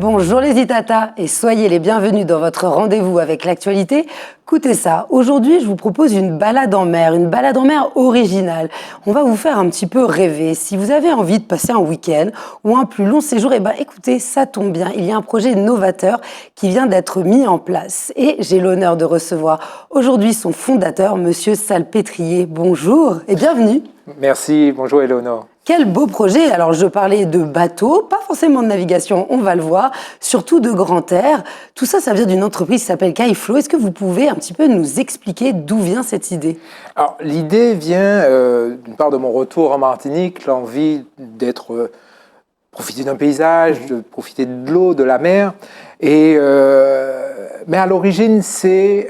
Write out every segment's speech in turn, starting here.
Bonjour les Itata et soyez les bienvenus dans votre rendez-vous avec l'actualité. Écoutez ça, aujourd'hui je vous propose une balade en mer originale. On va vous faire un petit peu rêver. Si vous avez envie de passer un week-end ou un plus long séjour, écoutez, ça tombe bien. Il y a un projet novateur qui vient d'être mis en place et j'ai l'honneur de recevoir aujourd'hui son fondateur, Monsieur Salpêtrier. Bonjour et bienvenue. Merci, bonjour Eleonore. Quel beau projet! Alors je parlais de bateau, pas forcément de navigation, on va le voir, surtout de grand air. Tout ça, ça vient d'une entreprise qui s'appelle Kaiflo. Est-ce que vous pouvez un petit peu nous expliquer d'où vient cette idée? Alors l'idée vient d'une part de mon retour en Martinique, l'envie d'être profiter d'un paysage, de profiter de l'eau, de la mer. Mais à l'origine, c'est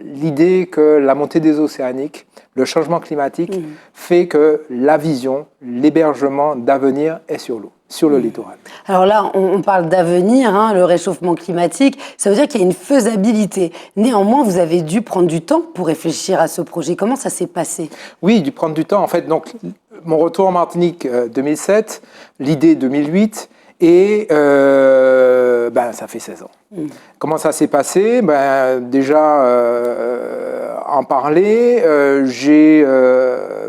l'idée que la montée des océaniques, le changement climatique fait que la vision, l'hébergement d'avenir est sur l'eau, sur le littoral. Alors là, on parle d'avenir, le réchauffement climatique, ça veut dire qu'il y a une faisabilité. Néanmoins, vous avez dû prendre du temps pour réfléchir à ce projet. Comment ça s'est passé? Oui, dû prendre du temps. En fait, donc, mon retour en Martinique 2007, l'idée 2008, et ça fait 16 ans. Comment ça s'est passé? Déjà, en parler, j'ai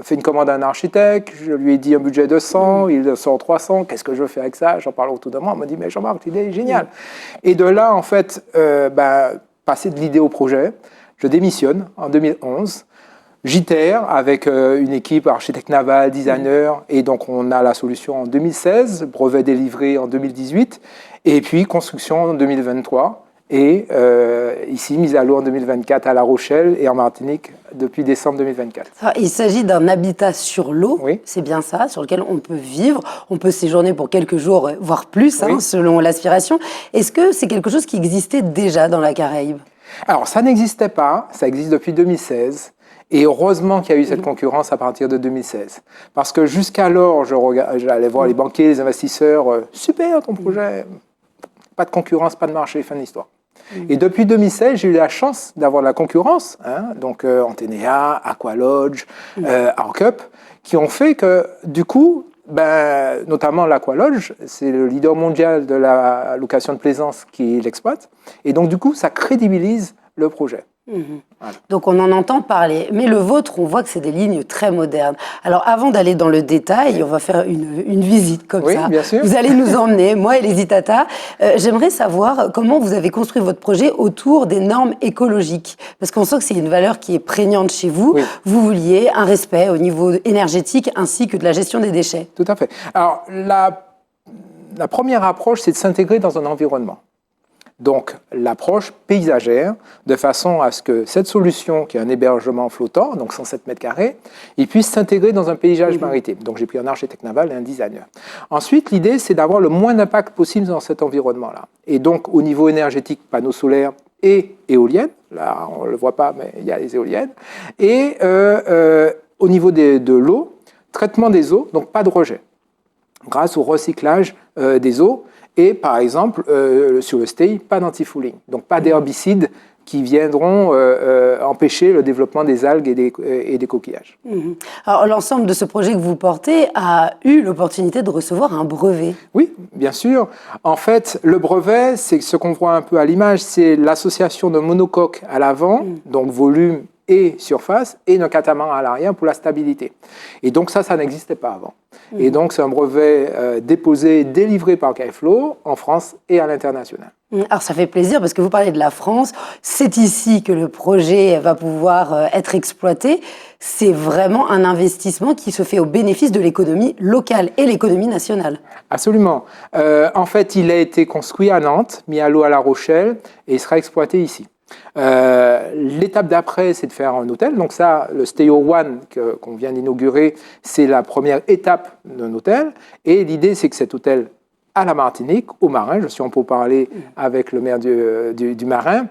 fait une commande à un architecte, je lui ai dit un budget de 100, il sort 300, qu'est-ce que je fais avec ça? J'en parle autour de moi, on me dit, mais Jean-Marc, l'idée est géniale. Et de là, en fait, passer de l'idée au projet, je démissionne en 2011. JTR avec une équipe architecte naval, designer, et donc on a la solution en 2016, brevet délivré en 2018, et puis construction en 2023, et ici mise à l'eau en 2024 à La Rochelle et en Martinique depuis décembre 2024. Il s'agit d'un habitat sur l'eau, oui. C'est bien ça, sur lequel on peut vivre, on peut séjourner pour quelques jours, voire plus, oui. Selon l'aspiration. Est-ce que c'est quelque chose qui existait déjà dans la Caraïbe? Alors ça n'existait pas, ça existe depuis 2016. Et heureusement qu'il y a eu cette concurrence à partir de 2016. Parce que jusqu'alors, j'allais voir les banquiers, les investisseurs, super ton projet, pas de concurrence, pas de marché, fin de l'histoire. Et depuis 2016, j'ai eu la chance d'avoir de la concurrence, donc Antenea, Aqualodge, Arcup, qui ont fait que du coup, notamment l'Aqualodge, c'est le leader mondial de la location de plaisance qui l'exploite, et donc du coup, ça crédibilise le projet. Voilà. Donc on en entend parler, mais le vôtre, on voit que c'est des lignes très modernes. Alors avant d'aller dans le détail, on va faire une visite comme ça. Bien sûr. Vous allez nous emmener, moi et les Itata. J'aimerais savoir comment vous avez construit votre projet autour des normes écologiques, parce qu'on sent que c'est une valeur qui est prégnante chez vous. Oui. Vous vouliez un respect au niveau énergétique ainsi que de la gestion des déchets. Tout à fait. Alors la première approche, c'est de s'intégrer dans un environnement. Donc, l'approche paysagère, de façon à ce que cette solution, qui est un hébergement flottant, donc 107 mètres carrés, il puisse s'intégrer dans un paysage maritime. Donc, j'ai pris un architecte naval et un designer. Ensuite, l'idée, c'est d'avoir le moins d'impact possible dans cet environnement-là. Et donc, au niveau énergétique, panneaux solaires et éoliennes, là, on ne le voit pas, mais il y a les éoliennes. Et au niveau de l'eau, traitement des eaux, donc pas de rejet, grâce au recyclage des eaux. Et par exemple, sur le stay, pas d'antifouling, donc pas d'herbicides qui viendront empêcher le développement des algues et des coquillages. Alors l'ensemble de ce projet que vous portez a eu l'opportunité de recevoir un brevet. Oui, bien sûr. En fait, le brevet, c'est ce qu'on voit un peu à l'image, c'est l'association d'un monocoque à l'avant, donc volume et surface, et d'un catamaran à l'arrière pour la stabilité. Et donc ça n'existait pas avant. Et donc c'est un brevet déposé, délivré par Kaiflo en France et à l'international. Alors ça fait plaisir parce que vous parlez de la France, c'est ici que le projet va pouvoir être exploité. C'est vraiment un investissement qui se fait au bénéfice de l'économie locale et l'économie nationale. Absolument. En fait, il a été construit à Nantes, mis à l'eau à La Rochelle, et il sera exploité ici. L'étape d'après, c'est de faire un hôtel. Donc ça, le Stay One qu'on vient d'inaugurer, c'est la première étape d'un hôtel. Et l'idée, c'est que cet hôtel à la Martinique, au Marin, je suis en pourparlers avec le maire du Marin,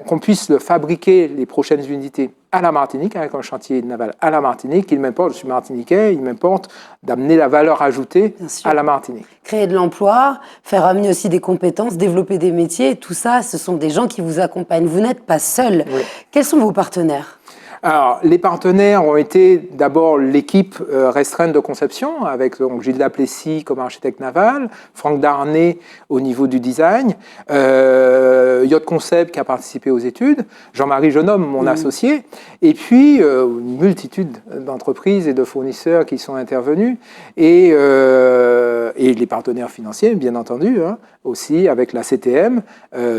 qu'on puisse le fabriquer les prochaines unités à la Martinique, avec un chantier naval à la Martinique. Il m'importe, je suis martiniquais, il m'importe d'amener la valeur ajoutée à la Martinique. Créer de l'emploi, faire amener aussi des compétences, développer des métiers, tout ça, ce sont des gens qui vous accompagnent. Vous n'êtes pas seul. Oui. Quels sont vos partenaires ? Alors, les partenaires ont été d'abord l'équipe restreinte de conception, avec donc, Gilles Laplessis comme architecte naval, Franck Darnay au niveau du design, Yacht Concept qui a participé aux études, Jean-Marie Jeunhomme, mon associé, et puis une multitude d'entreprises et de fournisseurs qui sont intervenus, et les partenaires financiers, bien entendu, hein, aussi avec la CTM,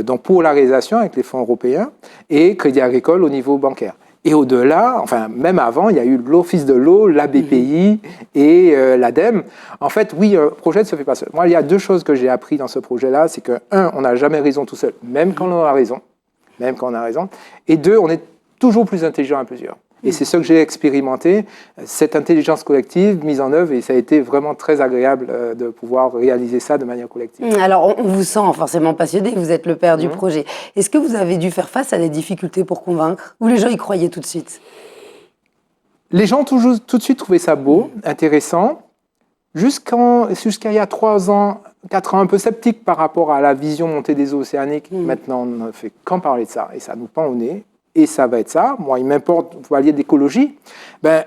donc pour la réalisation avec les fonds européens, et Crédit Agricole au niveau bancaire. Et au-delà, enfin même avant, il y a eu l'Office de l'eau, la BPI et l'ADEME. En fait, oui, un projet ne se fait pas seul. Moi, il y a deux choses que j'ai appris dans ce projet-là, c'est que, un, on n'a jamais raison tout seul, même quand on a raison, et deux, on est toujours plus intelligent à plusieurs. Et c'est ce que j'ai expérimenté, cette intelligence collective mise en œuvre, et ça a été vraiment très agréable de pouvoir réaliser ça de manière collective. Alors, on vous sent forcément passionné, vous êtes le père du projet. Est-ce que vous avez dû faire face à des difficultés pour convaincre, ou les gens y croyaient tout de suite? Les gens tout de suite trouvaient ça beau, intéressant, jusqu'à il y a 3 ans, 4 ans, un peu sceptique par rapport à la vision montée des eaux océaniques. Maintenant, on ne fait qu'en parler de ça, et ça nous pend au nez. Et ça va être ça. Moi, il m'importe, vous parliez d'écologie.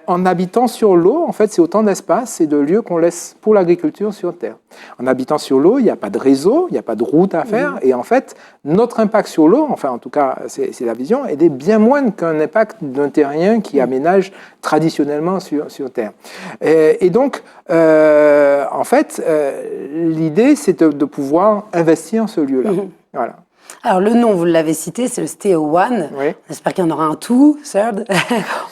En habitant sur l'eau, en fait, c'est autant d'espace et de lieux qu'on laisse pour l'agriculture sur Terre. En habitant sur l'eau, il n'y a pas de réseau, il n'y a pas de route à faire. Et en fait, notre impact sur l'eau, enfin, en tout cas, c'est la vision, est bien moindre qu'un impact d'un terrien qui aménage traditionnellement sur Terre. Et donc, en fait, l'idée, c'est de pouvoir investir ce lieu-là. Voilà. Alors, le nom, vous l'avez cité, c'est le STEO One. Oui. J'espère qu'il y en aura un two, third.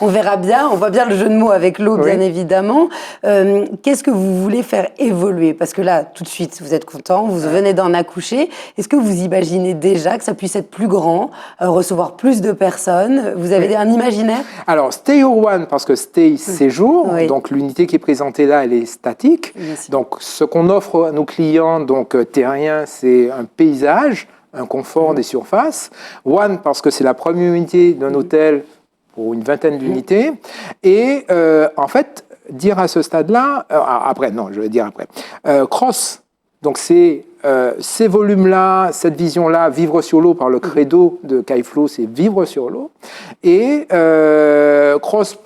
On verra bien. On voit bien le jeu de mots avec l'eau, bien évidemment. Qu'est-ce que vous voulez faire évoluer? Parce que là, tout de suite, vous êtes content, vous venez d'en accoucher. Est-ce que vous imaginez déjà que ça puisse être plus grand, recevoir plus de personnes? Vous avez un imaginaire? Alors, STEO One, parce que stay, séjour. Donc, l'unité qui est présentée là, elle est statique. Donc, ce qu'on offre à nos clients, donc terriens, c'est un paysage, un confort des surfaces. One, parce que c'est la première unité d'un hôtel pour une vingtaine d'unités. Et en fait, dire à ce stade-là, Cross, donc c'est ces volumes-là, cette vision-là, vivre sur l'eau par le credo de Cailflot, c'est vivre sur l'eau. Et Cross,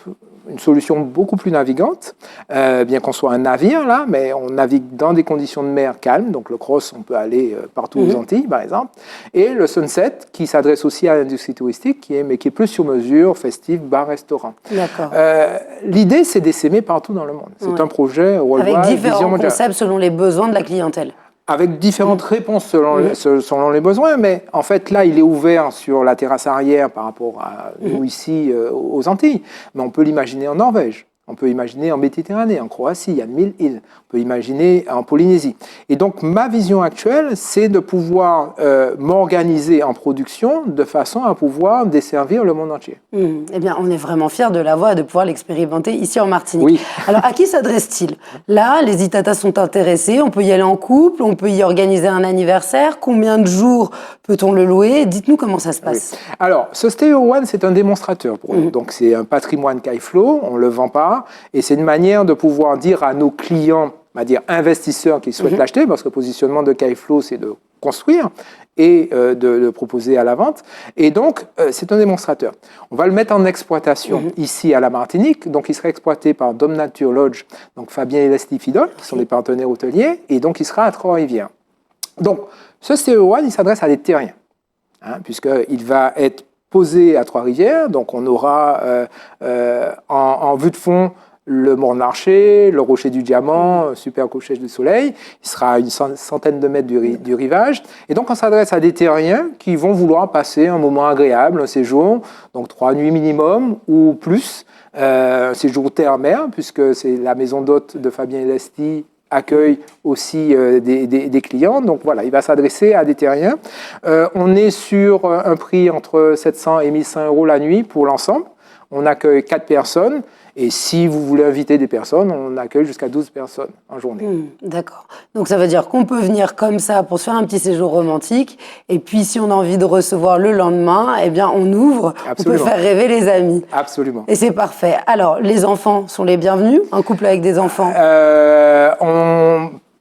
une solution beaucoup plus navigante, bien qu'on soit un navire là, mais on navigue dans des conditions de mer calmes, donc le cross, on peut aller partout aux Antilles par exemple, et le sunset qui s'adresse aussi à l'industrie touristique, mais qui est plus sur mesure, festif, bar, restaurant. D'accord. L'idée, c'est d'essaimer partout dans le monde. C'est un projet worldwide, avec différents vision mondiale. concepts selon les besoins de la clientèle. Avec différentes réponses selon les besoins, mais en fait là, il est ouvert sur la terrasse arrière par rapport à nous ici aux Antilles, mais on peut l'imaginer en Norvège, on peut imaginer en Méditerranée, en Croatie, il y a 1000 îles, on peut imaginer en Polynésie. Et donc ma vision actuelle, c'est de pouvoir m'organiser en production de façon à pouvoir desservir le monde entier. Eh bien, on est vraiment fiers de l'avoir et de pouvoir l'expérimenter ici en Martinique. Oui. Alors, à qui s'adresse-t-il? Là, les Itatas sont intéressés, on peut y aller en couple, on peut y organiser un anniversaire. Combien de jours peut-on le louer? Dites-nous comment ça se passe. Oui. Alors, ce STEO One, c'est un démonstrateur pour nous. Donc, c'est un patrimoine Cailflot, on ne le vend pas, et c'est une manière de pouvoir dire à nos clients, on va dire investisseurs qui souhaitent l'acheter, parce que le positionnement de Cailflot, c'est de construire et de le proposer à la vente. Et donc, c'est un démonstrateur. On va le mettre en exploitation ici à la Martinique. Donc, il sera exploité par Dom Nature Lodge, donc Fabien et Leslie Fidol, qui sont des partenaires hôteliers, et donc il sera à Trois-Rivières. Donc, ce STEO One, il s'adresse à des terriens, puisqu'il va être posé à Trois-Rivières. Donc, on aura en vue de fond le Morne-Larcher, le Rocher du Diamant, super coucher du soleil. Il sera à une centaine de mètres du rivage. Et donc, on s'adresse à des terriens qui vont vouloir passer un moment agréable, un séjour, donc 3 nuits minimum ou plus, un séjour terre-mer, puisque c'est la maison d'hôtes de Fabien et Leslie accueille aussi des clients. Donc voilà, il va s'adresser à des terriens. On est sur un prix entre 700 et 1100 euros la nuit pour l'ensemble. On accueille 4 personnes. Et si vous voulez inviter des personnes, on accueille jusqu'à 12 personnes en journée. D'accord. Donc ça veut dire qu'on peut venir comme ça pour se faire un petit séjour romantique. Et puis si on a envie de recevoir le lendemain, eh bien on ouvre. Absolument. On peut faire rêver les amis. Absolument. Et c'est parfait. Alors, les enfants sont les bienvenus? Un couple avec des enfants?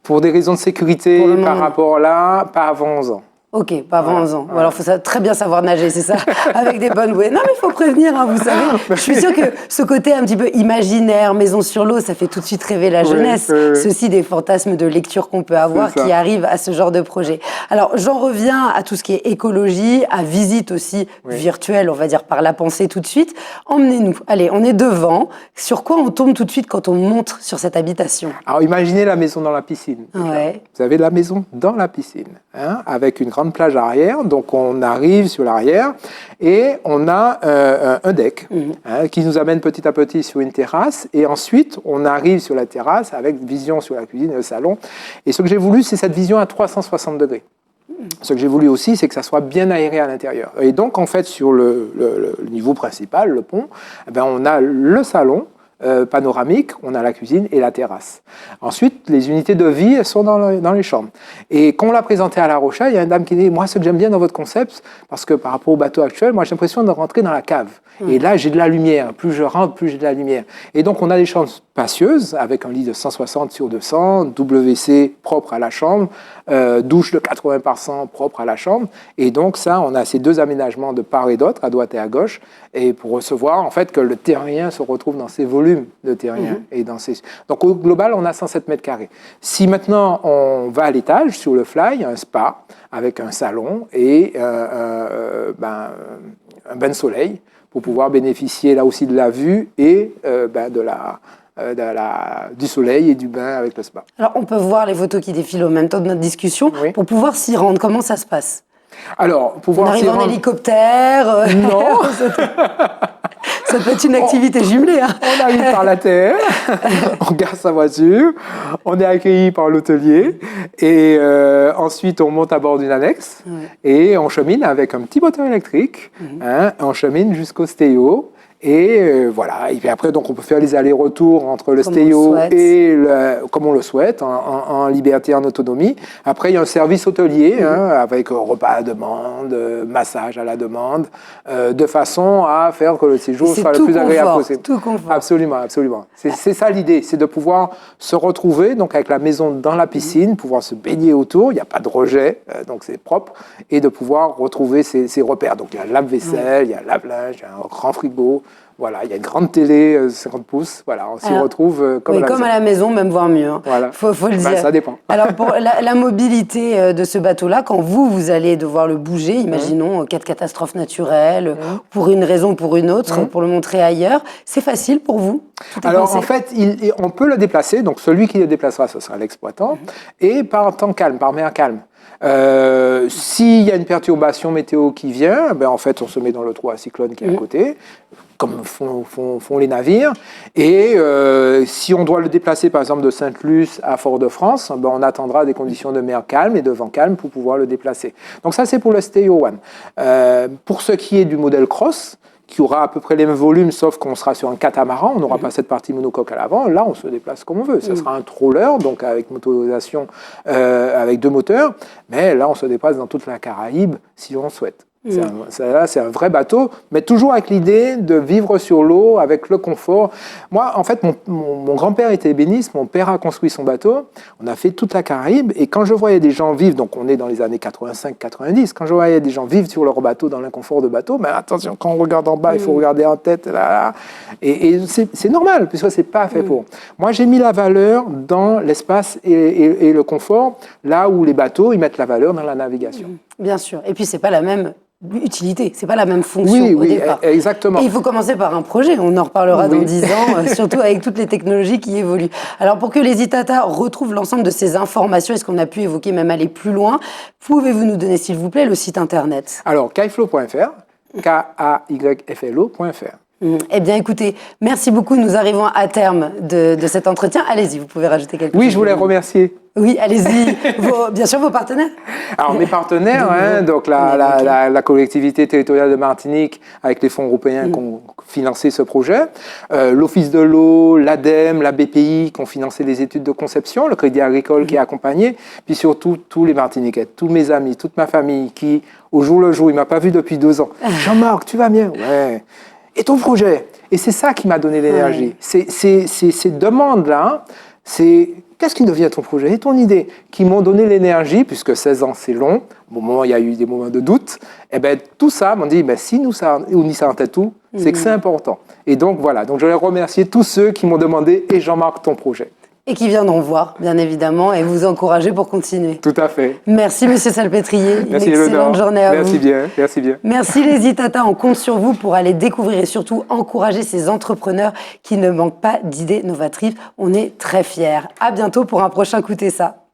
Pour des raisons de sécurité par rapport là, pas avant 11 ans. Ok, pas avant 11 ans. Voilà. Alors, il faut très bien savoir nager, c'est ça, avec des bonnes bouées. Non, mais il faut prévenir, hein, vous savez. Je suis sûre que ce côté un petit peu imaginaire, maison sur l'eau, ça fait tout de suite rêver la jeunesse. Oui. C'est aussi des fantasmes de lecture qu'on peut avoir qui arrivent à ce genre de projet. Alors, j'en reviens à tout ce qui est écologie, à visite aussi virtuelle, on va dire par la pensée tout de suite. Emmenez-nous. Allez, on est devant. Sur quoi on tombe tout de suite quand on monte sur cette habitation? Alors, imaginez la maison dans la piscine. Ouais. Vous avez la maison dans la piscine, hein, avec une grande plage arrière, donc on arrive sur l'arrière et on a un deck qui nous amène petit à petit sur une terrasse et ensuite on arrive sur la terrasse avec vision sur la cuisine et le salon. Et ce que j'ai voulu, c'est cette vision à 360 degrés. Ce que j'ai voulu aussi, c'est que ça soit bien aéré à l'intérieur. Et donc en fait sur le niveau principal, le pont, eh bien, on a le salon panoramique, on a la cuisine et la terrasse. Ensuite, les unités de vie, elles sont dans les chambres. Et quand on l'a présenté à La Rochelle, il y a une dame qui dit « Moi, ce que j'aime bien dans votre concept, parce que par rapport au bateau actuel, moi, j'ai l'impression de rentrer dans la cave. Et là, j'ai de la lumière. Plus je rentre, plus j'ai de la lumière. » Et donc, on a des chambres spacieuses, avec un lit de 160 sur 200, WC propre à la chambre, douche de 80 par 100 propre à la chambre. Et donc, ça, on a ces deux aménagements de part et d'autre, à droite et à gauche, et pour recevoir, en fait, que le terrien se retrouve dans ses volumes de terrien. Et dans ces... Donc, au global, on a 107 mètres carrés. Si maintenant, on va à l'étage, sur le fly, il y a un spa, avec un salon et un bain de soleil, pour pouvoir bénéficier là aussi de la vue et du soleil et du bain avec le spa. Alors, on peut voir les photos qui défilent au même temps de notre discussion. Oui. Pour pouvoir s'y rendre, comment ça se passe? Alors, pouvoir on arrive en hélicoptère. Non. Ça peut être une activité jumelée. Hein. On arrive par la terre, on garde sa voiture, on est accueilli par l'hôtelier et ensuite on monte à bord d'une annexe et on chemine avec un petit moteur électrique. On chemine jusqu'au stéo. Et voilà, et puis après, donc, on peut faire les allers-retours entre le stéo et comme on le souhaite, en liberté, en autonomie. Après, il y a un service hôtelier avec repas à la demande, massage à la demande, de façon à faire que le séjour soit le plus agréable possible. Tout confort. Absolument, absolument. C'est ça l'idée, c'est de pouvoir se retrouver donc avec la maison dans la piscine, pouvoir se baigner autour, il n'y a pas de rejet, donc c'est propre, et de pouvoir retrouver ces repères. Donc il y a un lave-vaisselle, il y a un lave-linge, il y a un grand frigo. Voilà, il y a une grande télé 50 pouces, voilà, on s'y retrouve comme à la maison, même voire mieux. Hein. Voilà. Faut le dire. Ça dépend. Alors, pour la mobilité de ce bateau-là, quand vous allez devoir le bouger, imaginons cas de catastrophe naturelle, pour une raison ou pour une autre, pour le montrer ailleurs, c'est facile pour vous? Alors, en fait, on peut le déplacer, donc celui qui le déplacera, ce sera l'exploitant, et par temps calme, par mer calme. S'il y a une perturbation météo qui vient, ben en fait, on se met dans le trou à cyclone qui est à côté, comme font les navires. Et si on doit le déplacer, par exemple, de Sainte-Luce à Fort-de-France, ben on attendra des conditions de mer calme et de vent calme pour pouvoir le déplacer. Donc ça, c'est pour le Steo One. Pour ce qui est du modèle Cross, qui aura à peu près les mêmes volumes, sauf qu'on sera sur un catamaran, on n'aura pas cette partie monocoque à l'avant. Là, on se déplace comme on veut. Ça sera un trawler, donc avec motorisation, avec 2 moteurs. Mais là, on se déplace dans toute la Caraïbe, si on souhaite. C'est un vrai bateau, mais toujours avec l'idée de vivre sur l'eau, avec le confort. Moi, en fait, mon grand-père était ébéniste, mon père a construit son bateau, on a fait toute la Caraïbe, et quand je voyais des gens vivre, donc on est dans les années 85-90, quand je voyais des gens vivre sur leur bateau, dans l'inconfort de bateau, mais attention, quand on regarde en bas, il faut regarder en tête, là. Et c'est normal, puisque c'est pas fait pour. Moi, j'ai mis la valeur dans l'espace et le confort, là où les bateaux, ils mettent la valeur dans la navigation. Bien sûr, et puis c'est pas la même utilité, c'est pas la même fonction au départ. Exactement. Et il faut commencer par un projet, on en reparlera dans 10 ans, surtout avec toutes les technologies qui évoluent. Alors pour que les Itata retrouvent l'ensemble de ces informations et ce qu'on a pu évoquer, même aller plus loin, pouvez-vous nous donner s'il vous plaît le site internet? Alors kayflo.fr, kayflo.fr. Eh bien, écoutez, merci beaucoup. Nous arrivons à terme de cet entretien. Allez-y, vous pouvez rajouter quelque chose. Oui, je voulais remercier. Oui, allez-y. Bien sûr, vos partenaires. Alors, mes partenaires, donc la collectivité territoriale de Martinique, avec les fonds européens qui ont financé ce projet, l'Office de l'eau, l'ADEME, la BPI qui ont financé les études de conception, le Crédit Agricole qui a accompagné, puis surtout tous les Martiniquais, tous mes amis, toute ma famille qui, au jour le jour, il ne m'a pas vu depuis 2 ans. Jean-Marc, tu vas bien? Ouais. Et ton projet? Et c'est ça qui m'a donné l'énergie. Ces demandes-là, c'est qu'est-ce qui devient ton projet et ton idée, qui m'ont donné l'énergie, puisque 16 ans c'est long, au moment où il y a eu des moments de doute, et ben tout ça m'ont dit, si nous ça, on y ça en tout, c'est que c'est important. Et donc voilà, donc je voulais remercier tous ceux qui m'ont demandé, et Jean-Marc, ton projet. Et qui viendront voir, bien évidemment, et vous encourager pour continuer. Tout à fait. Merci, Monsieur Salpêtrier. Merci, une excellente journée à vous. Merci bien, merci bien. Merci les Itata, on compte sur vous pour aller découvrir et surtout encourager ces entrepreneurs qui ne manquent pas d'idées novatrices. On est très fiers. À bientôt pour un prochain Écoutez ça.